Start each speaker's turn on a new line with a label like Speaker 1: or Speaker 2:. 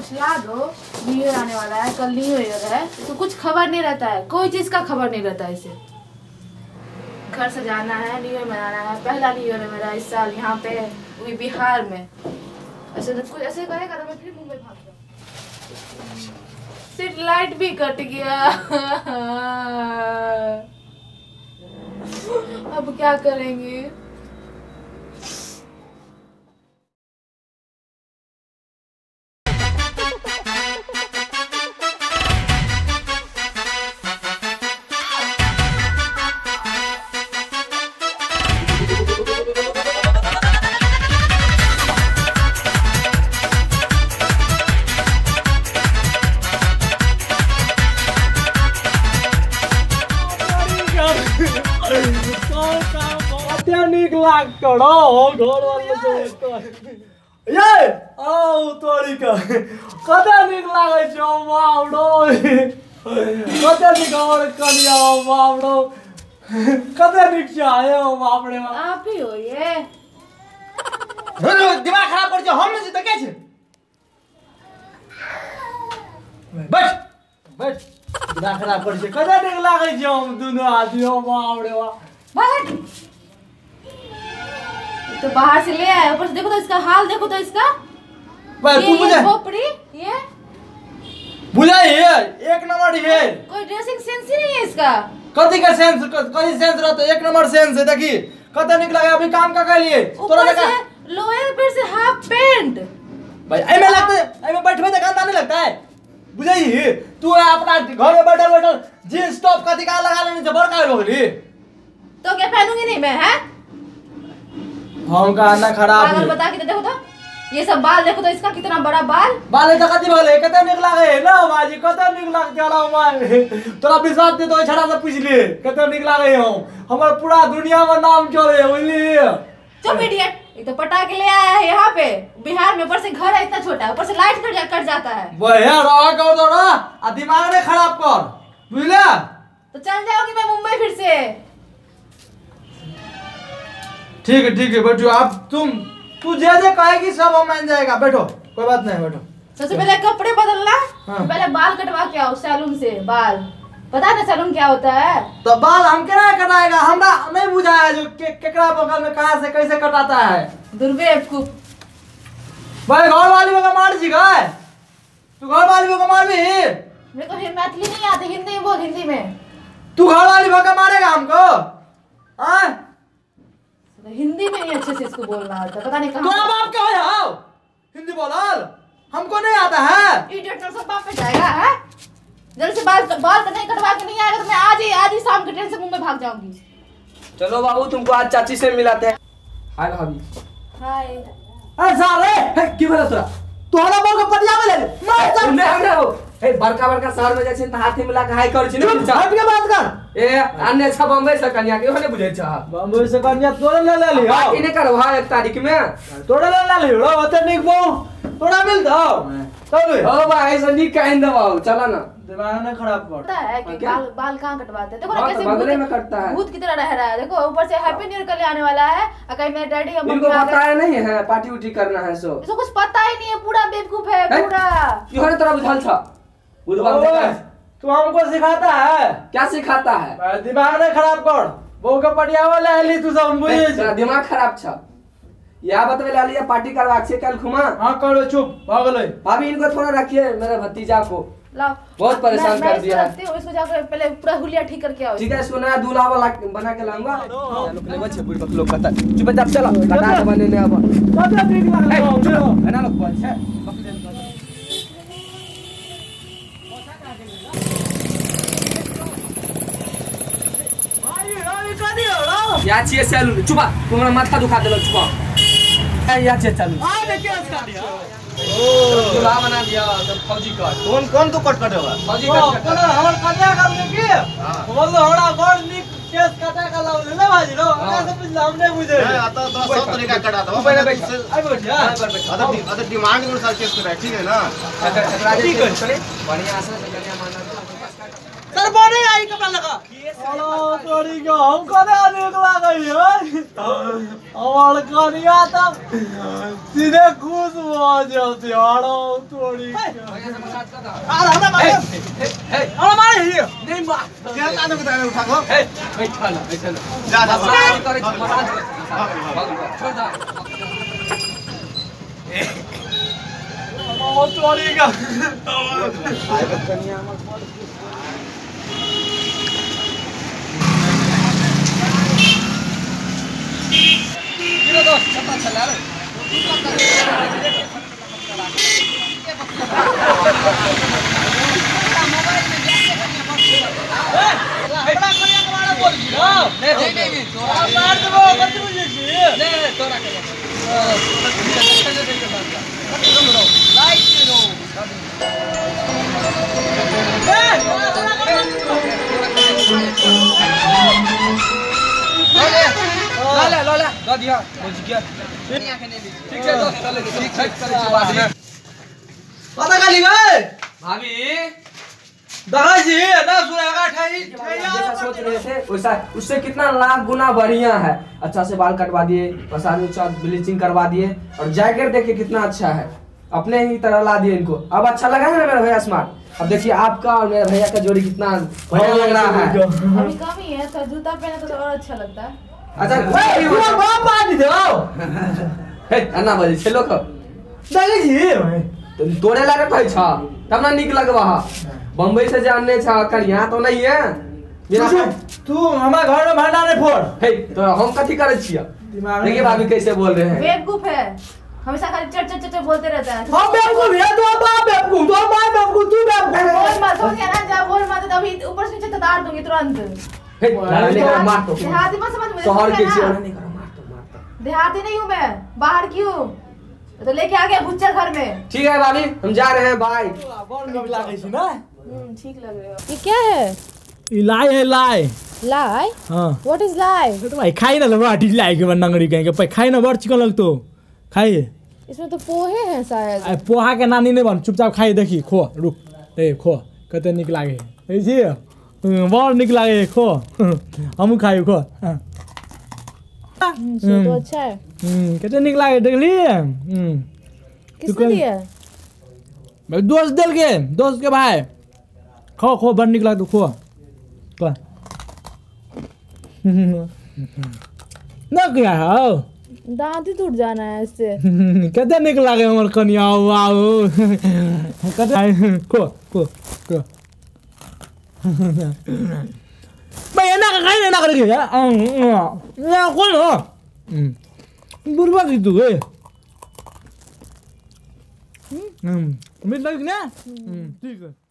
Speaker 1: कुछ ला दो, new year आने वाला है, कल न्यू ईयर है तो कुछ खबर नहीं रहता है, कोई चीज का खबर नहीं रहता है। इसे घर सजाना है, न्यू ईयर मनाना है, पहला न्यू ईयर है मेरा इस साल यहाँ पे, वो भी बिहार में। ऐसे कुछ ऐसे करेगा तो मैं फिर मुंबई भाग जाऊँ। सिर्फ लाइट भी कट गया। अब क्या करेंगे? आप ही हो ये?
Speaker 2: दिमाग खराब कर हम नहीं तो क्या बैठ बैठ दिमाग खराब कर कदा नीक लागे छै हम दुनु आदमी बाप रे बाप।
Speaker 1: तो बाहर से ले आए, ऊपर से देखो तो इसका हाल, देखो तो इसका ये खोपड़ी, ये
Speaker 2: बुझा है एक नंबर है,
Speaker 1: कोई ड्रेसिंग सेंस ही नहीं है इसका।
Speaker 2: कथी का सेंस, कथी सेंस रहता है? एक नंबर सेंस है। देखी कते निक लगे अभी काम का कर लिए तोरा देखा
Speaker 1: लोअर फिर से हाफ पैंट
Speaker 2: भाई एमे लगता है, एमे बैठबे त गंदा नहीं लगता है बुझाई। तू अपना घर में बैठल बैठल जींस टॉप कथी का लगा लेनी जबर का हो गई
Speaker 1: तो क्या पहनूंगी नहीं मैं? है
Speaker 2: हम का ना खराब
Speaker 1: पागल बता के देखो तो ये सब बाल देखो तो इसका कितना बड़ा बाल
Speaker 2: तो कथी भले कते निक लागे ना बाजी, कते निक लाग जाला माय तोरा विश्वास दे तो छड़ा से पूछ ले कते निक लागे हम हमर पूरा दुनिया में नाम चले बुझली।
Speaker 1: चुप इडियट, ये तो पटा के ले आया है यहाँ पे बिहार में, ऊपर से घर है इतना छोटा, ऊपर से लाइट कट जाता है।
Speaker 2: भैया रहा कर दो ना आ दिमाग ने खराब कर बुझले।
Speaker 1: तो चल जाओगी मैं मुंबई फिर से।
Speaker 2: ठीक है बैठो आप, तू जे कहेगी सब हम मान जाएगा, बैठो कोई बात नहीं बैठो।
Speaker 1: सबसे पहले कपड़े बदलना,
Speaker 2: हाँ।
Speaker 1: पहले बाल कटवा के आओ सैलून से। बाल पता है ना सैलून क्या होता है?
Speaker 2: तो बाल हम केना कटाएगा, हमरा नहीं बुझा है जो केकरा बगल में कहां से कैसे कटाता है।
Speaker 1: दुर्बेवकूफ
Speaker 2: भाई घर वाली को मार जी गए, तू घर वाली को मार भी।
Speaker 1: मेरे को मैथिली नहीं आती, हिंदी में बोल, हिंदी में।
Speaker 2: तू घर वाली भगा मारेगा हमको? हां
Speaker 1: हिंदी में नहीं अच्छे से इसको बोलना आता, पता नहीं कहां।
Speaker 2: तोरा बाप क्या है आओ हिंदी बोलल हमको नहीं आता है।
Speaker 1: इडियट तो सब बाप पे जाएगा है। जल्दी से बाल तो नहीं कटवा के नहीं आएगा तो मैं आज ही शाम के ट्रेन से मुंबई भाग जाऊंगी।
Speaker 3: चलो बाबू तुमको आज चाची से मिलाते हैं। हाय भाभी।
Speaker 1: हाय।
Speaker 2: अरे साले की बोला तोरा तोरा बाल को पटिया में ले मार जा।
Speaker 3: नहीं हमरा हो ए बड़का शहर में जाय छै त हाथी मिला के हाय कर छी ने
Speaker 2: हट के बात कर।
Speaker 3: ए अन्य छ बम्बई से कन्या के होने बुझै छ।
Speaker 2: बम्बई से कन्या तोरा ले ली हां
Speaker 3: बाकी नहीं करवा 1 तारीख में
Speaker 2: तोरा ले ली रो ओते निक बो तोरा मिल दो तब
Speaker 3: ओ भाई ऐसा नहीं कहिन दबाओ चला ना
Speaker 2: दिमाग ने खराब कर।
Speaker 1: पता है कि बाल कहां कटवाते हैं? देखो ना
Speaker 3: हाँ,
Speaker 1: कैसे
Speaker 3: तो बगले में कटता है।
Speaker 1: भूत की तरह रह रहा है। देखो ऊपर से हैप्पी न्यू ईयर कल आने वाला है और कहीं मेरे डैडी और
Speaker 3: इनको पता है नहीं है पार्टी उटी करना है सो
Speaker 1: इसको कुछ पता ही नहीं है, पूरा बेवकूफ है पूरा।
Speaker 3: इहोने तोरा बुझल छ बुधवार देखा
Speaker 2: तू हमको सिखाता है
Speaker 3: क्या सिखाता है?
Speaker 2: दिमाग ने खराब कर बहू का पटियावा ले ली तू सब बुझे
Speaker 3: तेरा दिमाग खराब छ। या बतवे ला लिया पार्टी करवा के कल घुमा।
Speaker 2: हां करो चुप भाग ले।
Speaker 3: भाभी इनको थोड़ा रखिए मेरे भतीजा को
Speaker 1: लाओ
Speaker 3: बहुत परेशान कर दिया है।
Speaker 1: इसको जाकर पहले पूरा हुलिया ठीक करके आओ।
Speaker 3: ठीक है इसको नया दूल्हा वाला बना के लाऊंगा। लोग लेवा छे बुढ़ लोग कता चुपचाप चला कटा के बने ने अब
Speaker 2: कते ठीक लागलो
Speaker 3: है ना लोग बोल छे या छिए सैलून चुपा तुम्हारा माथा दुखा देलो चुपा या छिए सैलून
Speaker 2: आ देखे उसका दिया
Speaker 3: ओ दूल्हा बना दिया तो फौजी कट
Speaker 4: कौन तू कट कटेगा
Speaker 3: फौजी
Speaker 2: कौन
Speaker 3: कट
Speaker 2: हमर कटा कर दे की बोलो हमरा गोड़ निक केस कटा का लाव ले बाजी रो कैसे बुझला हमने बुझे
Speaker 4: आता तो सब तरीका कटा दो
Speaker 3: पहले बैठ
Speaker 2: आई बैठ
Speaker 4: अदर डिमांड के अनुसार केस करा ठीक है ना
Speaker 3: ठीक है बढ़िया से कन्या मानना करबो नहीं आई कपड़ा लगा
Speaker 2: हेलो तोरी का हम कने निक लागै है और कनिया त सीधे खुश हो जाती हाड़ो तोरी
Speaker 3: अरे हमरा मारे हमरा मारे ही नहीं मार
Speaker 4: क्या तानो के उठा को
Speaker 3: बैठा लो
Speaker 4: जा जा
Speaker 3: मसाज करे मसाज छोड़ दो
Speaker 2: हेलो तोरी का
Speaker 3: ये दो पता चला रे ला दिया बुझ गया ठीक है दोस्त चले ठीक है चले बाद में
Speaker 2: पता का लिगै
Speaker 3: भाभी
Speaker 2: दादाजी ना सुनेगा ठाई
Speaker 3: जैसा सोच रहे थे वैसा उससे कितना लाख गुना बढ़िया है। अच्छा से बाल कटवा दिए, मसाज उसाज ब्लीचिंग करवा दिए और जैकेट देखिए कितना अच्छा है, अपने ही तरह ला दिए इनको। अब अच्छा लगा है ना मेरा भैया स्मार्ट। अब देखिए आपका और मेरे भैया का जोड़ी कितना बढ़िया लग रहा है।
Speaker 1: अभी कम ही है तो जूता पहने तो और अच्छा लगता है।
Speaker 3: अच्छा
Speaker 2: पूरा बाप पानी दो
Speaker 3: हे अन्ना बजे छेलो क
Speaker 2: दादाजी
Speaker 3: तोरे लागे कहै छ तब ना निक लगबा। बम्बई से जानने छ कनिया तो नहीं है बिना
Speaker 2: तू हमारे घर में भांडा नहीं फोड़।
Speaker 3: हे तो हम कथी करे छियै? देखिए भाभी कैसे बोल रहे हैं।
Speaker 1: बेवकूफ है, हमेशा खाली चट चट चट बोलते रहता है।
Speaker 2: हम बेवकूफ है, तो बाप बेवकूफ, तो मां बेवकूफ, तू बेवकूफ।
Speaker 1: बोल मत, हो गया ना, जब बोल मत तभी ऊपर से नीचे तार दूंगी तुरंत।
Speaker 3: हे लड़ने का मार तो
Speaker 1: देहाती मत समझ मुझे,
Speaker 3: शहर के
Speaker 1: समझ
Speaker 3: छियै
Speaker 1: ना।
Speaker 3: नहीं करो मार तो।
Speaker 1: देहाती नहीं हूँ मैं, बाहर की हूँ, तो लेके आ गया गुच्चा घर में।
Speaker 3: ठीक है भाभी हम जा रहे हैं बाय।
Speaker 2: बड़ निक लागै छै ना।
Speaker 1: ठीक लग रहे हो। ये क्या है?
Speaker 2: ई लाई है लाई।
Speaker 1: लाई?
Speaker 2: हां
Speaker 1: What is lie?
Speaker 2: तो भाई खाई ना लगा ढील लाई के नंगड़ी कहीं के खाई ना बड़ चिकन लगतो खाई।
Speaker 1: इसमें तो पोहे हैं शायद।
Speaker 2: आ पोहा के नानी नहीं बन, चुपचाप खाई देखी खो रुक ए खो कते निक लागे है जी बड़ निक लागे खो हम खाई खो।
Speaker 1: तो अच्छा है।
Speaker 2: कते निक लागे देखली।
Speaker 1: किसने दिया?
Speaker 2: मैं दोस्त दिल के दोस्त के भाई खो खो बड़ निक लागे खो खो ना क्या हो
Speaker 1: दांत ही टूट जाना है इससे।
Speaker 2: कते निक लागे हमर कनिया वाओ कते को को को भाई एना का खाई ना करे या कौन हो बुरबा की तू है मिल लग ना ठीक है।